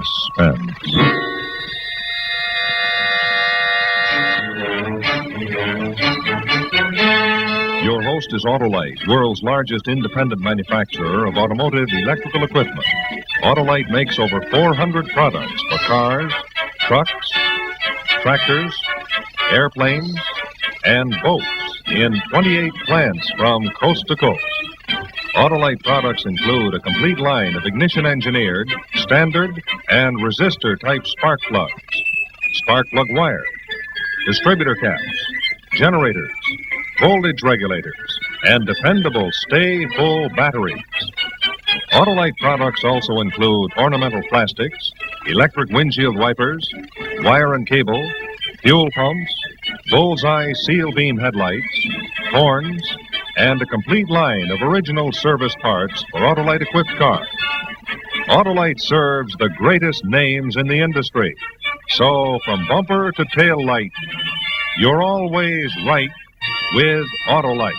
Suspense. Your host is Autolite, world's largest independent manufacturer of automotive electrical equipment. Autolite makes over 400 products for cars, trucks, tractors, airplanes, and boats in 28 plants from coast to coast. Autolite products include a complete line of ignition-engineered, standard, and resistor-type spark plugs, spark plug wire, distributor caps, generators, voltage regulators, and dependable stay-full batteries. Autolite products also include ornamental plastics, electric windshield wipers, wire and cable, fuel pumps, bullseye seal beam headlights, horns, and a complete line of original service parts for Autolite-equipped cars. Autolite serves the greatest names in the industry. So, from bumper to tail light, you're always right with Autolite.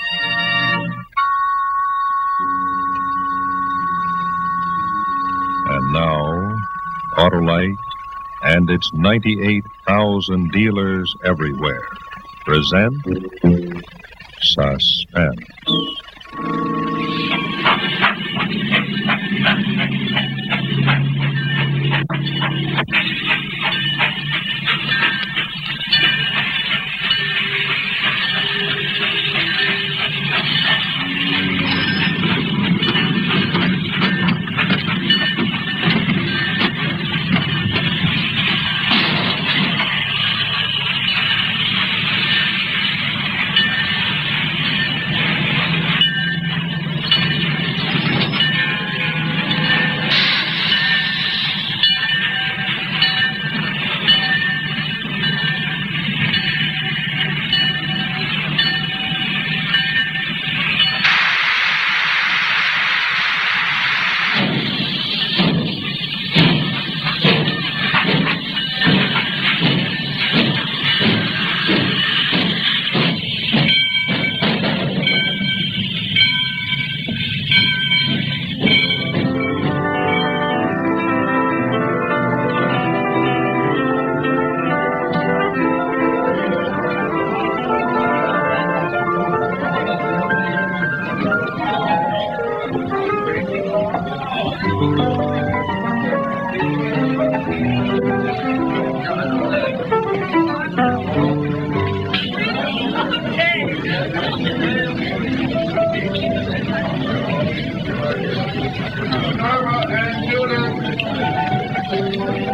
And now, Autolite and its 98,000 dealers everywhere present Suspense.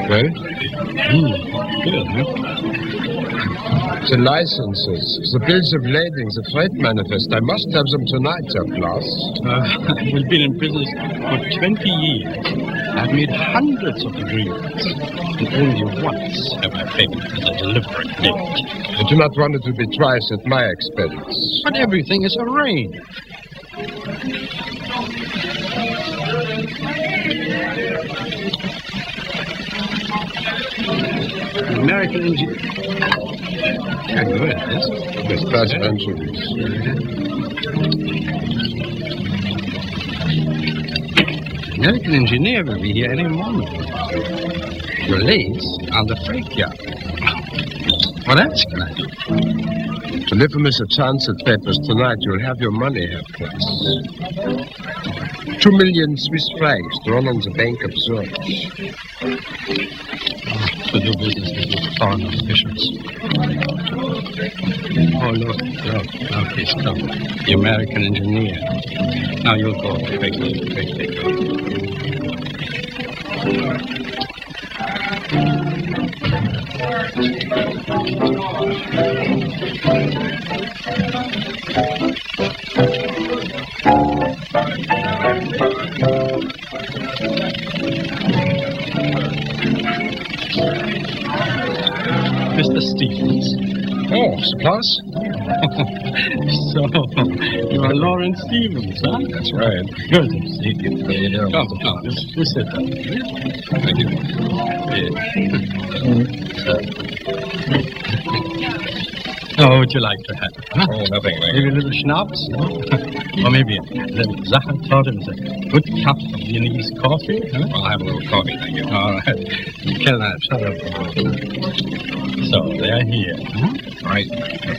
Well? Good, huh? The licenses, the bills of lading, the freight manifest. I must have them tonight, Herr Klaus. We've been in business for 20 years. I've made hundreds of agreements. And only once have I failed at a deliberate date. I do not want it to be twice at my expense. But everything is arranged. American engineer. Yeah, good. Yes, that's anchovies. American engineer will be here any moment. Your lace on the freight yard. What else can I do? To never miss a chance at papers tonight, you'll have your money, Herr Klaus. 2 million Swiss francs drawn on the Bank of Zurich. To do business with foreign officials. Oh, look, he's come. The American engineer. Now you'll go quickly. Mr. Stevens. Oh, Klaus? So, you are Lawrence Stevens, huh? That's right. Good to see you. Come, just sit down. Thank you. Oh, what would you like to have? Huh? Oh, nothing, Maybe a little schnapps? Or maybe a little Sachertorte with a good cup of Viennese coffee? Huh? I'll have a little coffee, thank you. All right. Kellner, shut up. So, they're here. Huh? Right.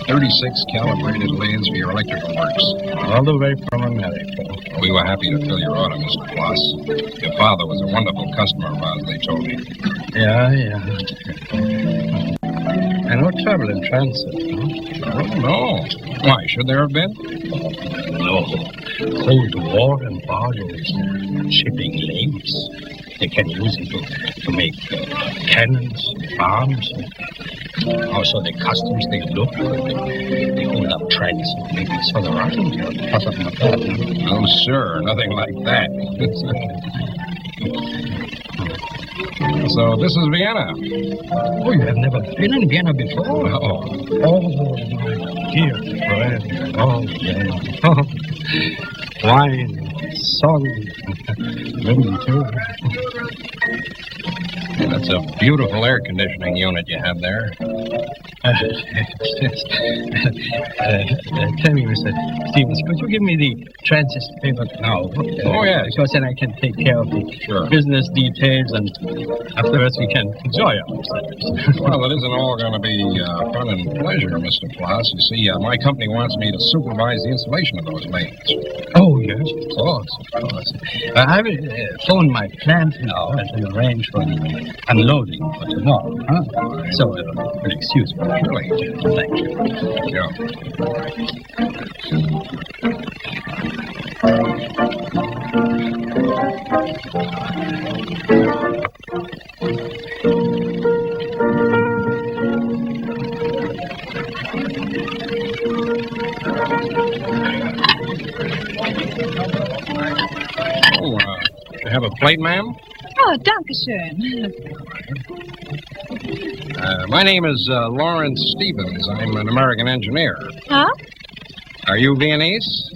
36 calibrated lathes for your electrical works. All the way from America. We were happy to fill your order, Mr. Ploss. Your father was a wonderful customer of ours, they told me. Yeah. And no trouble in transit, huh? Oh, no. Why, should there have been? No. Cold War embargoes, shipping lathes. They can use it to make cannons, bombs. Also, the customs, they look good. They hold up trends. Maybe it's for the Russians or something like that. No, sir. Nothing like that. So, this is Vienna. Oh, you have never been in Vienna before? No. Oh, dear friend. Oh, yeah. Wine, song, women, too. That's a beautiful air conditioning unit you have there. Tell me, Mr. Stevens, could you give me the transit paper now? Oh, yes. Because then I can take care of the Sure. business details, and afterwards we can enjoy ourselves. Well, it isn't all going to be fun and pleasure, Mr. Ploss. You see, my company wants me to supervise the installation of those lathes. Oh, yes, of course. I will phone my plant now and arrange for the unloading for tomorrow. Huh? So, will excuse me. Surely. Thank you. Yeah. Oh, you have a plate, ma'am? Oh, dankeschön. My name is Lawrence Stevens. I'm an American engineer. Huh? Are you Viennese?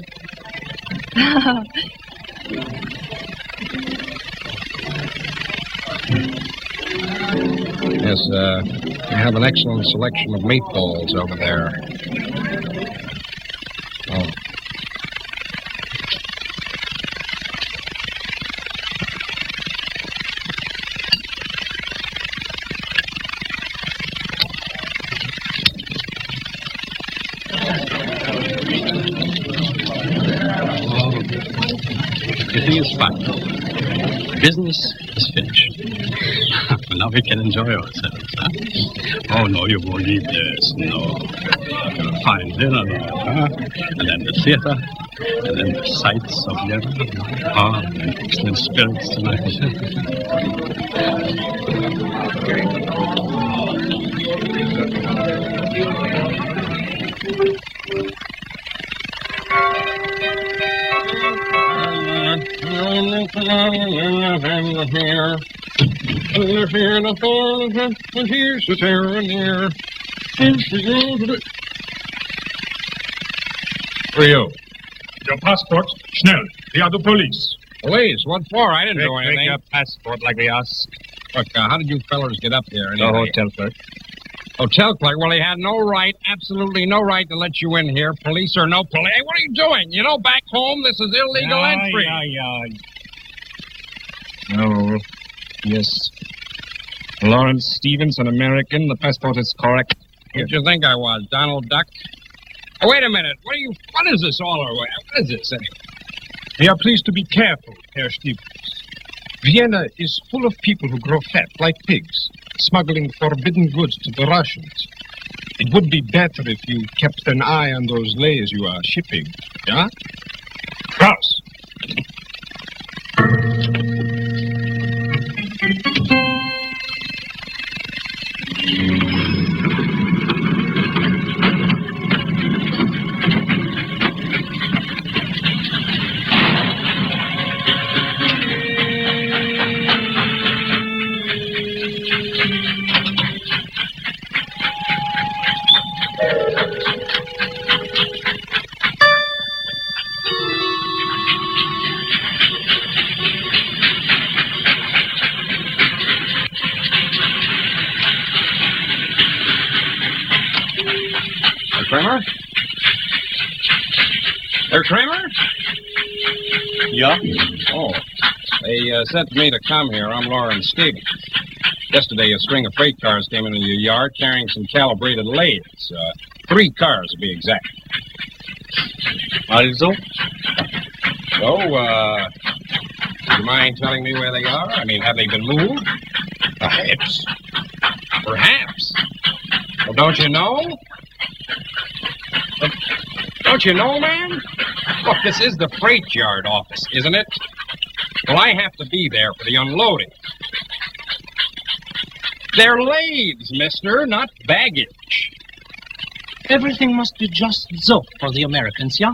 Yes, we have an excellent selection of meatballs over there. Oh. Everything is fine. Business is finished. Now we can enjoy ourselves, huh? Oh, no, you won't eat this. No. A fine dinner, huh? And then the theater. And then the sights of Vienna. Ah, and excellent spirits tonight. Who are you? Your passport, schnell. We are the police. Police? What for? I didn't do anything. Take your passport like we asked. Look, how did you fellers get up here? The Anyway? hotel clerk. Hotel clerk? Well, he had no right, absolutely no right to let you in here. Police or no police. Hey, what are you doing? You know, back home, this is illegal entry. Oh, yes. Lawrence Stevens, an American. The passport is correct. Who'd you think I was, Donald Duck? Oh, wait a minute. What is this all over? What is this, anyway? We are pleased to be careful, Herr Stevens. Vienna is full of people who grow fat like pigs, smuggling forbidden goods to the Russians. It would be better if you kept an eye on those layers you are shipping, yeah? Kraus! Kramer? Herr Kramer? Yeah? Oh, they sent me to come here. I'm Lawrence Stevens. Yesterday, a string of freight cars came into your yard carrying some calibrated lathes. 3 cars, to be exact. Also? So, do you mind telling me where they are? I mean, have they been moved? Perhaps. Perhaps. Well, don't you know? Don't you know, man? Look, this is the freight yard office, isn't it? Well, I have to be there for the unloading. They're lathes, mister, not baggage. Everything must be just so for the Americans, yeah?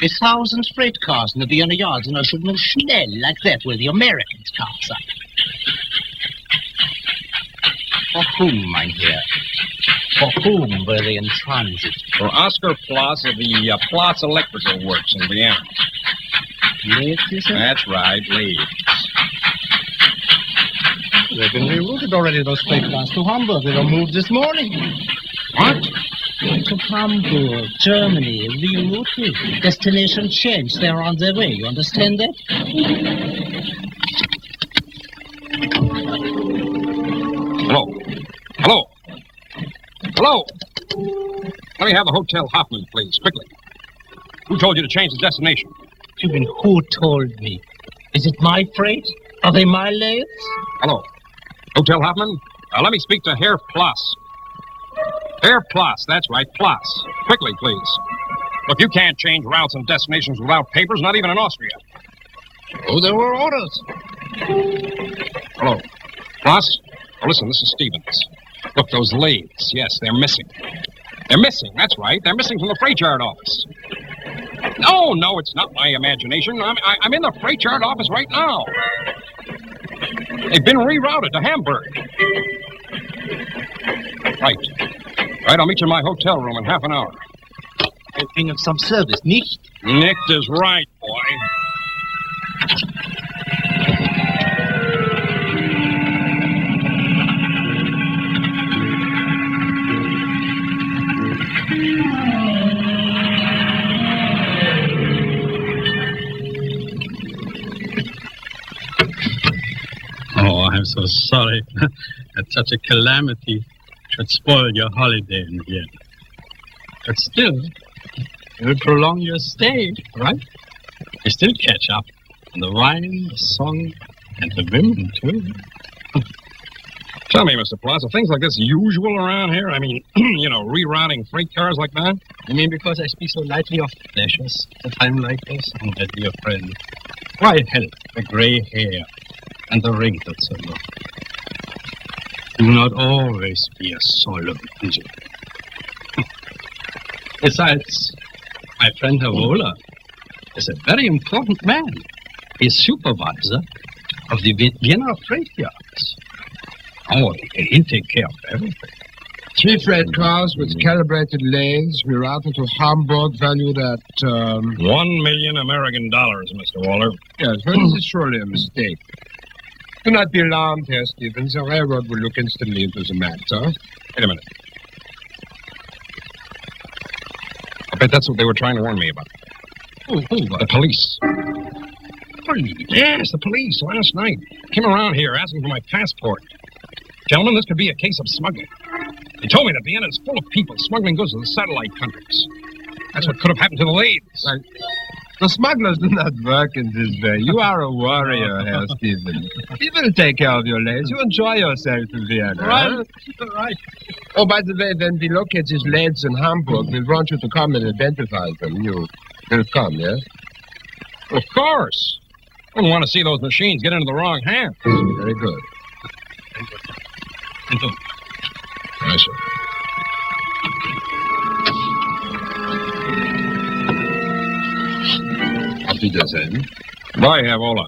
1,000 freight cars in the Vienna yards, and I should move schnell like that where the Americans' cars are. For whom, mein Herr? For whom were they in transit? For Oscar Ploss of the Ploss Electrical Works in Vienna. Lathes, you say? That's right, lathes. They've been rerouted already, those freight cars, to Hamburg. They were moved this morning. What? To Hamburg, Germany, rerouted. Destination changed. They're on their way. You understand that? Hello. Hello. Hello. Let me have the Hotel Hoffman, please, quickly. Who told you to change the destination? You mean who told me? Is it my freight? Are they my lathes? Hello. Hotel Hoffman? Let me speak to Herr Ploss. Herr Ploss, that's right, Ploss. Quickly, please. Look, you can't change routes and destinations without papers, not even in Austria. Oh, there were orders. Hello. Ploss? Oh, listen, this is Stevens. Look, those lathes, yes, they're missing. They're missing, that's right. They're missing from the freight yard office. No, it's not my imagination. I'm in the freight yard office right now. They've been rerouted to Hamburg. Right, I'll meet you in my hotel room in half an hour. Hoping of some service, nicht? Nicht is right, boy. Oh, I'm so sorry that such a calamity should spoil your holiday in Vienna. But still, it will prolong your stay, right? You still catch up on the wine, the song, and the women, too. Tell me, Mr. Ploss, are things like this usual around here? I mean, rerouting freight cars like that? You mean because I speak so lightly of pleasures at a time like this? Oh, my dear friend. Why, hell, the gray hair and the wrinkles so low. Do not always be a solemn vision. Besides, my friend Herr Wohler is a very important man. He's supervisor of the Vienna freight yards. Oh, he'll take care of everything. 3 freight cars with calibrated lathes rerouted to Hamburg, valued at, $1 million American, Mr. Waller. Yes, well, this is surely a mistake. Do not be alarmed, Herr Stevens. The railroad will look instantly into the matter. Wait a minute. I bet that's what they were trying to warn me about. Who? The police. Police? Yes, the police last night came around here asking for my passport. Gentlemen, this could be a case of smuggling. They told me that Vienna is full of people smuggling goods to the satellite countries. That's what could have happened to the lathes. The smugglers do not work in this way. You are a warrior, Herr Stevens. We will take care of your lathes. You enjoy yourself in Vienna. Right. Oh, by the way, when we locate these lathes in Hamburg, we'll want you to come and identify them. You will come, yes? Of course. I wouldn't want to see those machines get into the wrong hands. Very good. Yes, sir. Auf Wiedersehen. Bye, Herr Wohler.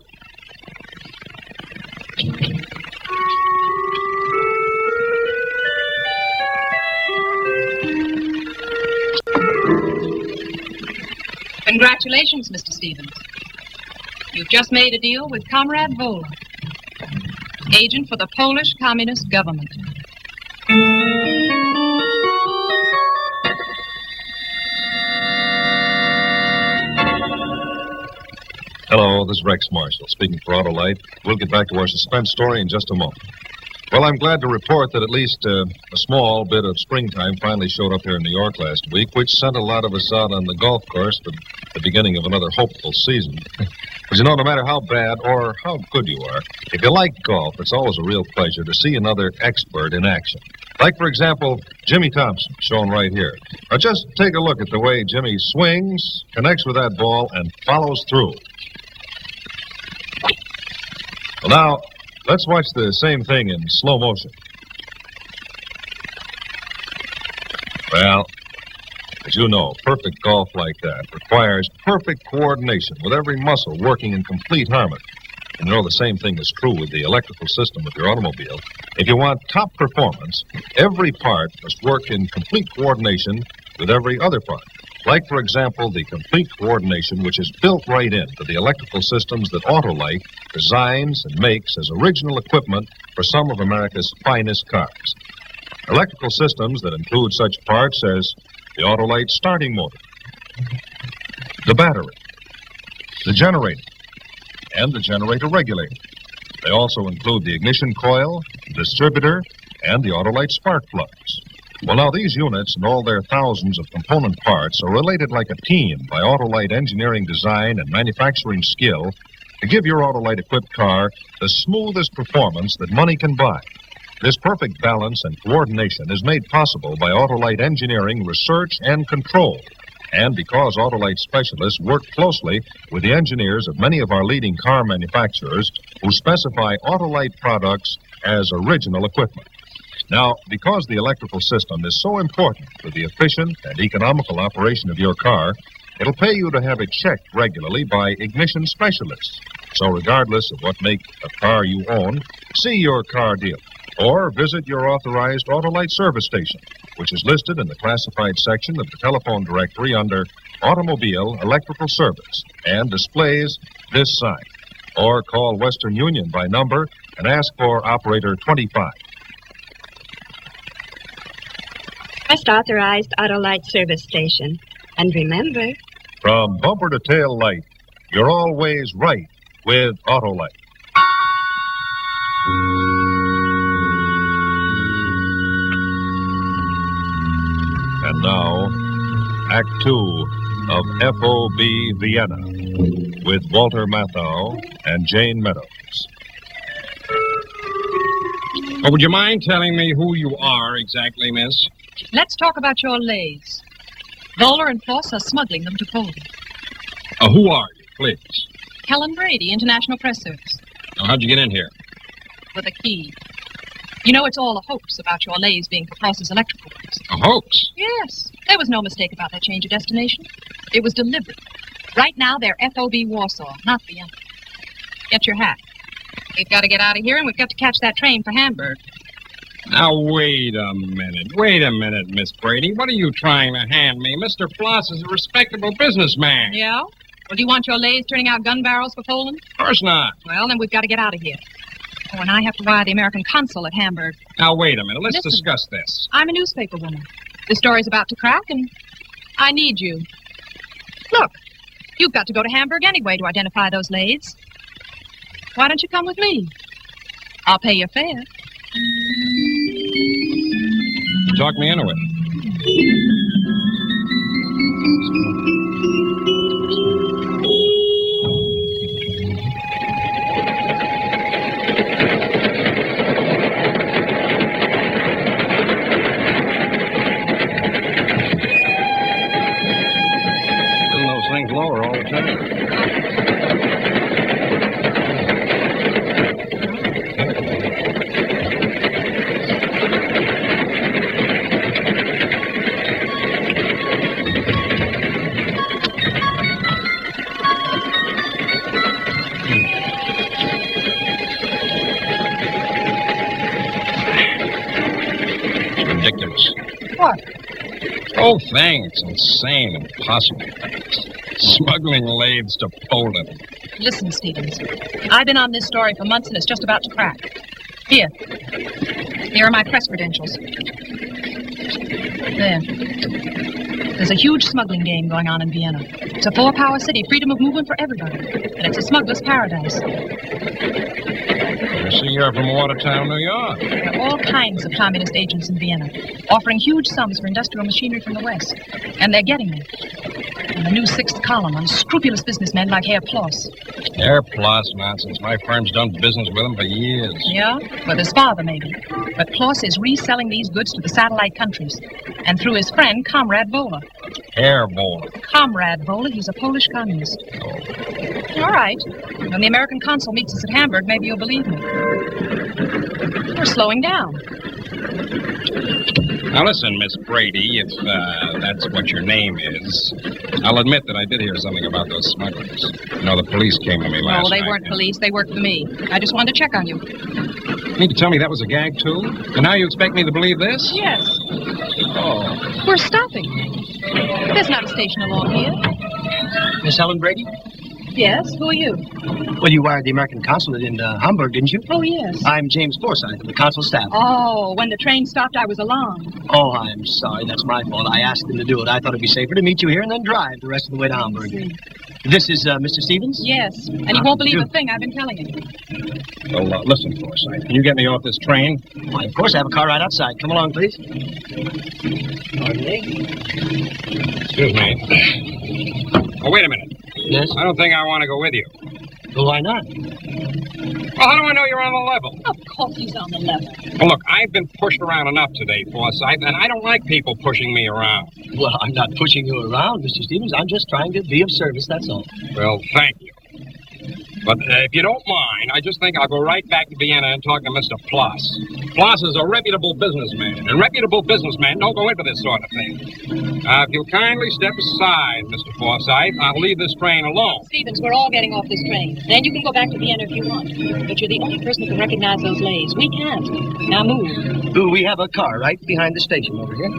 Congratulations, Mr. Stevens. You've just made a deal with Comrade Wohler, agent for the Polish Communist government. Hello, this is Rex Marshall, speaking for Autolite. We'll get back to our suspense story in just a moment. Well, I'm glad to report that at least a small bit of springtime finally showed up here in New York last week, which sent a lot of us out on the golf course for the beginning of another hopeful season. But you know, no matter how bad or how good you are, if you like golf, it's always a real pleasure to see another expert in action. Like, for example, Jimmy Thompson, shown right here. Now, just take a look at the way Jimmy swings, connects with that ball, and follows through. Well, now, let's watch the same thing in slow motion. Well, as you know, perfect golf like that requires perfect coordination with every muscle working in complete harmony. And you know, the same thing is true with the electrical system of your automobile. If you want top performance, every part must work in complete coordination with every other part. Like, for example, the complete coordination which is built right into the electrical systems that Autolite designs and makes as original equipment for some of America's finest cars. Electrical systems that include such parts as the Autolite starting motor, the battery, the generator, and the generator regulator. They also include the ignition coil, the distributor, and the Autolite spark plugs. Well, now, these units and all their thousands of component parts are related like a team by Autolite engineering design and manufacturing skill to give your Autolite-equipped car the smoothest performance that money can buy. This perfect balance and coordination is made possible by Autolite engineering, research, and control. And because Autolite specialists work closely with the engineers of many of our leading car manufacturers who specify Autolite products as original equipment. Now, because the electrical system is so important to the efficient and economical operation of your car, it'll pay you to have it checked regularly by ignition specialists. So regardless of what make of car you own, see your car dealer or visit your authorized Autolite service station, which is listed in the classified section of the telephone directory under Automobile Electrical Service and displays this sign. Or call Western Union by number and ask for operator 25. First authorized Autolite service station. And remember, from bumper to tail light, you're always right with Autolite. And now, Act 2 of F.O.B. Vienna with Walter Matthau and Jane Meadows. Oh, would you mind telling me who you are exactly, miss? Let's talk about your lays. Voller and Foss are smuggling them to Poland. Who are you, please? Helen Brady, International Press Service. Now, how'd you get in here? With a key. You know, it's all a hoax about your lays being for Foss's electrical works. A hoax? Yes. There was no mistake about that change of destination. It was deliberate. Right now, they're F.O.B. Warsaw, not Vienna. Get your hat. We've got to get out of here, and we've got to catch that train for Hamburg. Now, wait a minute, Miss Brady. What are you trying to hand me? Mr. Floss is a respectable businessman. Yeah? Well, do you want your lays turning out gun barrels for Poland? Of course not. Well, then we've got to get out of here. Oh, and I have to wire the American consul at Hamburg. Now, wait a minute. Let's Listen, discuss this. I'm a newspaper woman. The story's about to crack, and I need you. Look, you've got to go to Hamburg anyway to identify those lays. Why don't you come with me? I'll pay your fare. Talk me into it. Isn't those things lower all the time? Ridiculous. What? Oh, thing. It's insane, impossible. Smuggling lathes to Poland. Listen, Stevens. I've been on this story for months, and it's just about to crack. Here. Here are my press credentials. There. There's a huge smuggling game going on in Vienna. It's a 4-power city, freedom of movement for everybody. And it's a smuggler's paradise. I see you're from Watertown, New York. There are all kinds of communist agents in Vienna, offering huge sums for industrial machinery from the West. And they're getting them. And the new 6th column, unscrupulous businessmen like Herr Ploss. Herr Ploss nonsense. My firm's done business with him for years. Yeah? With his father, maybe. But Ploss is reselling these goods to the satellite countries. And through his friend, Comrade Vola. Herr Vola. Comrade Vola, he's a Polish communist. All right. When the American consul meets us at Hamburg, maybe you'll believe me. We're slowing down. Now listen, Miss Brady, if that's what your name is, I'll admit that I did hear something about those smugglers. You know, the police came to me last night. No, they weren't police. They worked for me. I just wanted to check on you. You mean to tell me that was a gag, too? And now you expect me to believe this? Yes. Oh. We're stopping. There's not a station along here. Miss Helen Brady? Yes, who are you? Well, you wired the American consulate in Hamburg, didn't you? Oh, yes. I'm James Forsyth of the consul staff. Oh, when the train stopped, I was alarmed. Oh, I'm sorry. That's my fault. I asked them to do it. I thought it'd be safer to meet you here and then drive the rest of the way to Hamburg. This is Mr. Stevens? Yes, and you won't believe a thing I've been telling you. Well, listen, Forsyth. Can you get me off this train? Why, of course. I have a car right outside. Come along, please. Pardon me? Excuse me. Oh, wait a minute. Yes? I don't think I want to go with you. Well, why not? Well, how do I know you're on the level? Of course he's on the level. Well, look, I've been pushed around enough today, Forsyth, and I don't like people pushing me around. Well, I'm not pushing you around, Mr. Stevens. I'm just trying to be of service, that's all. Well, thank you. But if you don't mind, I just think I'll go right back to Vienna and talk to Mr. Ploss. Ploss is a reputable businessman, and reputable businessmen don't go in for this sort of thing. If you'll kindly step aside, Mr. Forsyth, I'll leave this train alone. Stevens, we're all getting off this train. Then you can go back to Vienna if you want. But you're the only person who can recognize those lays. We can't. Now move. Ooh, we have a car right behind the station over here.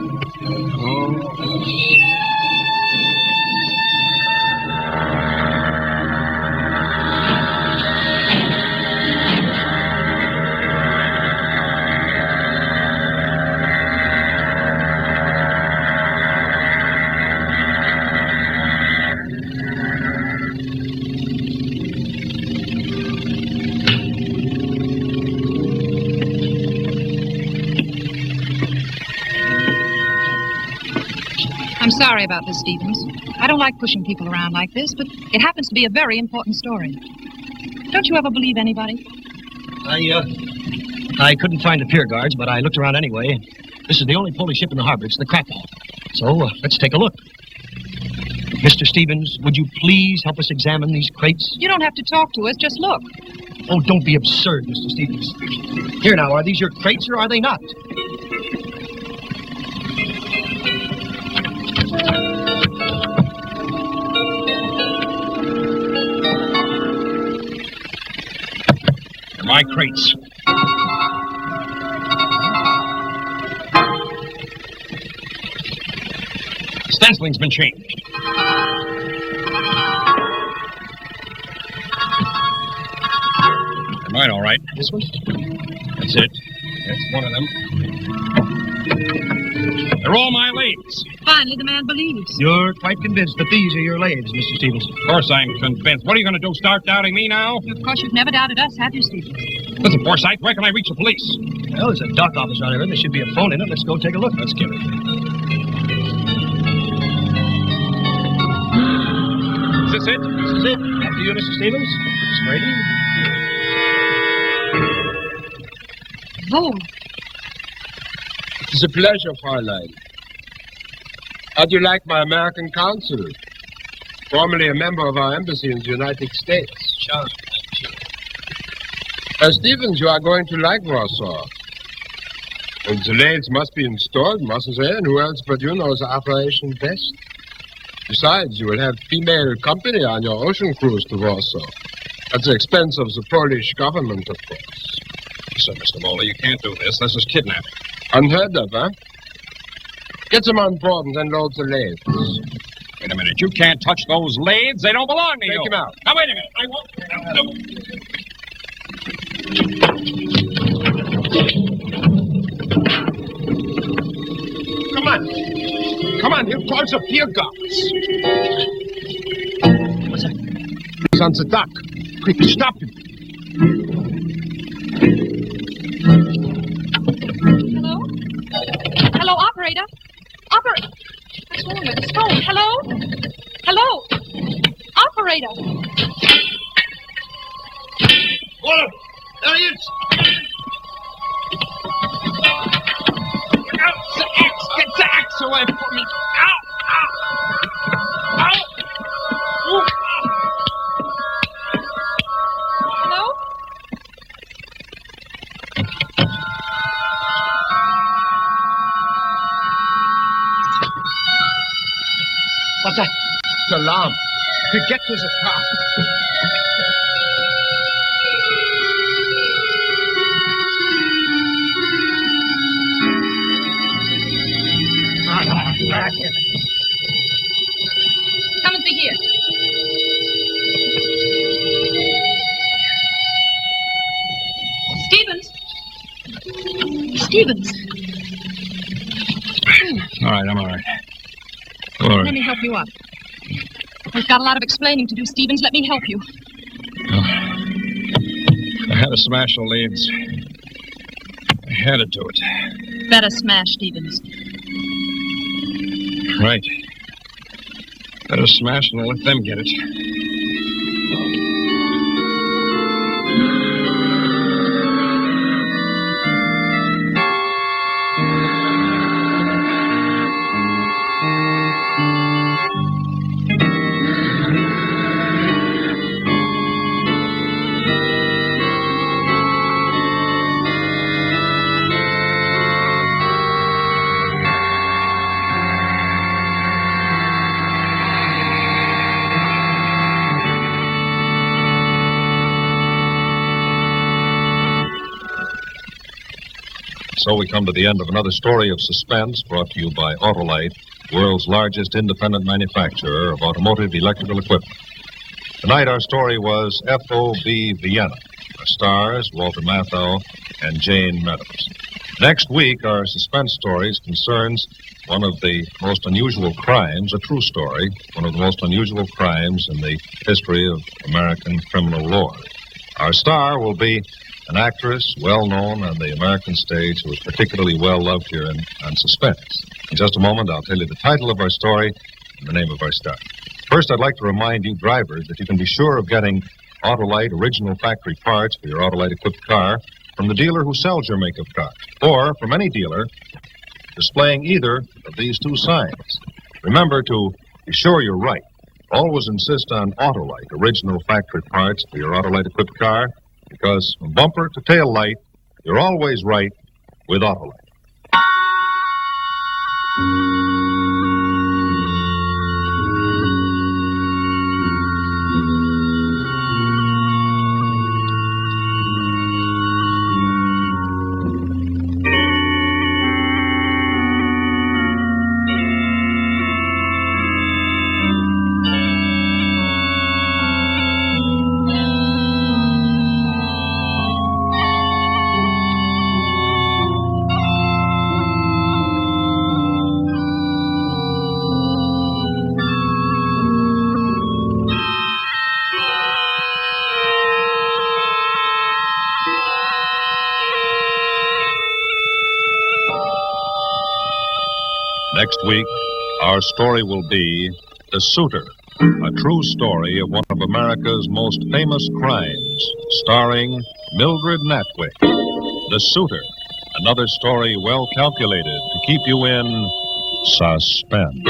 I'm sorry about this, Stevens. I don't like pushing people around like this, but it happens to be a very important story. Don't you ever believe anybody? I couldn't find the pier guards, but I looked around anyway. This is the only Polish ship in the harbor. It's the Krakow. So, let's take a look. Mr. Stevens, would you please help us examine these crates? You don't have to talk to us, just look. Oh, don't be absurd, Mr. Stevens. Here now, are these your crates or are they not? They're my crates. Stenciling's been changed. They're mine, all right. This one? That's it. That's one of them. They're all my lathes. Finally, the man believes. You're quite convinced that these are your lathes, Mr. Stevens. Of course I'm convinced. What are you going to do, start doubting me now? Of course, you've never doubted us, have you, Stevens? Listen, Forsyth, where can I reach the police? Well, there's a dock office out here. There should be a phone in it. Let's go take a look. Let's get it. Is this it? This is it. After you, Mr. Stevens. Miss Brady. Vola. It's a pleasure, Fräulein. How do you like my American consul? Formerly a member of our embassy in the United States. Sure. Stevens, you are going to like Warsaw. And the lathes must be installed, mustn't they? And who else but you knows the operation best? Besides, you will have female company on your ocean cruise to Warsaw. At the expense of the Polish government, of course. Listen, Mr. Mola, you can't do this. This is kidnapping. Unheard of, huh? Get them on board and then load the lathes. Wait a minute. You can't touch those lathes. They don't belong to you. Take him out. Now, wait a minute. I won't. No. Come on. Come on, here calls the beer guards. What's that? He's on the dock. Quick, stop him. Hello? Hello, operator? What's wrong with his phone? Hello? Hello? Operator? Hold him. There he is. Look out, the axe. Get the axe away from me. Ow! Ow! Ow! Ooh. Hello? What's that? The alarm. To get to the car. Come and see here. Stevens! All right, I'm all right. Let me help you up. We've got a lot of explaining to do, Stevens. Let me help you. I had to smash the leads. I had to do it. Better smash, Stevens. Right. Better smash and let them get it. So we come to the end of another story of suspense brought to you by Autolite, world's largest independent manufacturer of automotive electrical equipment. Tonight our story was F.O.B. Vienna. Our stars, Walter Matthau and Jane Meadows. Next week, our suspense stories concerns one of the most unusual crimes, a true story, one of the most unusual crimes in the history of American criminal law. Our star will be an actress well known on the American stage who is particularly well loved here on Suspense. In just a moment, I'll tell you the title of our story and the name of our star. First, I'd like to remind you drivers that you can be sure of getting Autolite original factory parts for your Autolite-equipped car from the dealer who sells your make-up cars, or from any dealer displaying either of these two signs. Remember to be sure you're right. Always insist on Autolite original factory parts for your Autolite-equipped car, because from bumper to tail light, you're always right with Autolite. Next week, our story will be The Suitor, a true story of one of America's most famous crimes, starring Mildred Natwick. The Suitor, another story well calculated to keep you in suspense.